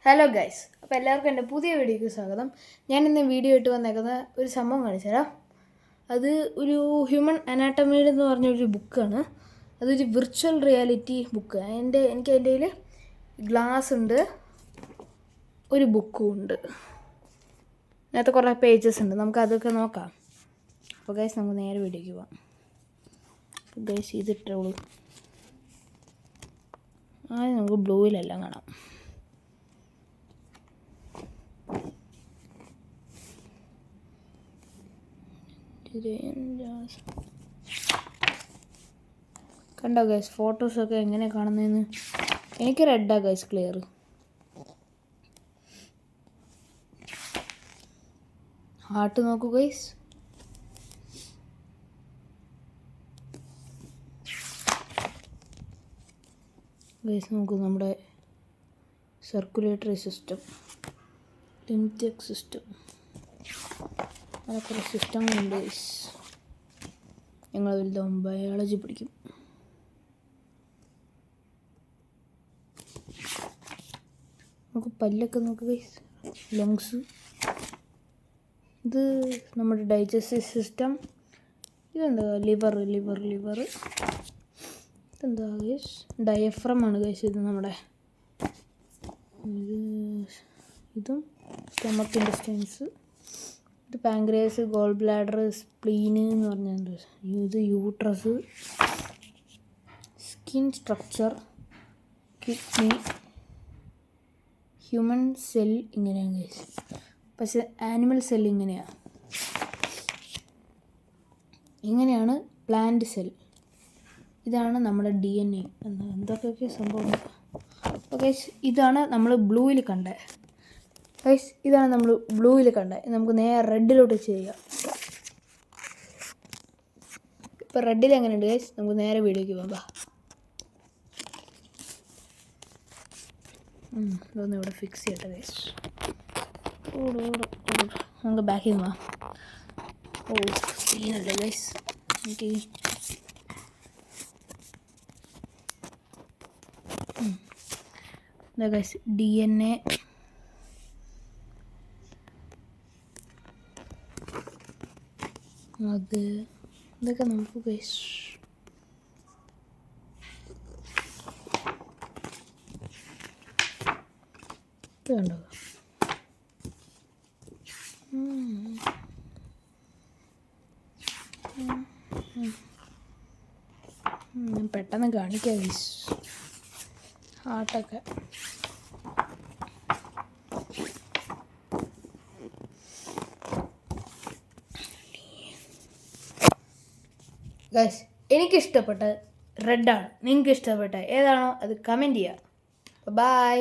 Hello guys, അപ്പോൾ എല്ലാവർക്കും എൻ്റെ പുതിയ വീഡിയോയ്ക്ക് സ്വാഗതം. ഞാൻ ഇന്ന് വീഡിയോ ഇട്ട് വന്നേക്കുന്ന ഒരു സംഭവം കാണിച്ചു തരാം. അത് ഒരു ഹ്യൂമൻ അനാട്ടമിയുടെ എന്ന് പറഞ്ഞൊരു ബുക്കാണ്. അതൊരു വിർച്വൽ റിയാലിറ്റി ബുക്ക്. എനിക്ക് അതിൻ്റെ കയ്യിൽ ഗ്ലാസ് ഉണ്ട്, ഒരു ബുക്കും ഉണ്ട്. അതിനകത്ത് കുറേ പേജസ് ഉണ്ട്, നമുക്ക് അതൊക്കെ നോക്കാം. അപ്പോൾ ഗൈസ് നമുക്ക് നേരെ വീഡിയോയ്ക്ക് പോവാം. അപ്പോൾ ഗൈസ് ഇതിട്ടുള്ളൂ. ആദ്യം നമുക്ക് ബ്ലൂവിലെല്ലാം കാണാം. കണ്ടോ ഗൈസ്, ഫോട്ടോസൊക്കെ എങ്ങനെ കാണുന്നതെന്ന്. എനിക്ക് റെഡാ ഗൈസ് ക്ലിയർ. ഹാർട്ട് നോക്കൂ ഗൈസ്. ഗൈസ് നോക്കൂ, നമ്മുടെ സർക്കുലേറ്ററി സിസ്റ്റം, ലിംഫറ്റിക് സിസ്റ്റം, അങ്ങനെ കുറേ സിസ്റ്റങ്ങളുണ്ട് ഗൈസ്. ഞങ്ങൾ വലുതാവും ബയോളജി പഠിക്കും. നമുക്ക് പല്ലൊക്കെ നോക്കുക ഗൈസ്, ലങ്സ്. ഇത് നമ്മുടെ ഡൈജസ്റ്റീവ് സിസ്റ്റം. ഇതെന്താ ലിവർ. ഇതെന്താ ഗൈസ്, ഡയഫ്രം ആണ് ഗൈസ്. ഇത് നമ്മുടെ ഇതും സ്റ്റൊമക്ക് ഇൻറ്റസ്റ്റൈൻസ്. ഇത് പാങ്ക്രിയാസ്, ഗോൾ ബ്ലാഡർ, സ്പ്ലീന് എന്ന് പറഞ്ഞിട്ടുണ്ട്. ഇത് uterus, skin structure, kidney, human cell ഇങ്ങനെയാണ് ഗൈസ്. പക്ഷെ ആനിമൽ സെൽ ഇങ്ങനെയാണ് പ്ലാന്റ് സെൽ. ഇതാണ് നമ്മുടെ DNA. എന്തൊക്കെയൊക്കെ സംഭവം. ഓക്കെ, ഇതാണ് നമ്മൾ ബ്ലൂവിൽ കണ്ടത് ഗൈസ്. ഇതാണ് നമ്മൾ ബ്ലൂവിൽ കണ്ടത്. നമുക്ക് നേരെ റെഡിലോട്ട് ചെയ്യാം. ഇപ്പോൾ റെഡിൽ എങ്ങനെയുണ്ട് ഗൈസ്? നമുക്ക് നേരെ വീഡിയോയ്ക്ക് പോകാം. ഇതൊന്ന് ഇവിടെ ഫിക്സ് ചെയ്യട്ടെ ഗൈസ്. നമുക്ക് ബാക്കിൽ നിന്ന് പോവാം. സീനല്ലേ ഗൈസ്. എനിക്ക് എന്താ ഗൈസ്, DNA അത് ഇതൊക്കെ നമുക്ക് ഗൈസ്. ഇത് കണ്ടോ, പെട്ടെന്ന് കാണിക്കാം ഗൈസ്. ഹാർട്ടൊക്കെ ഗൈസ്, എനിക്കിഷ്ടപ്പെട്ടത് റെഡാണ്. നിങ്ങൾക്ക് ഇഷ്ടപ്പെട്ട ഏതാണോ അത് കമൻറ്റ് ചെയ്യുക. ബൈ.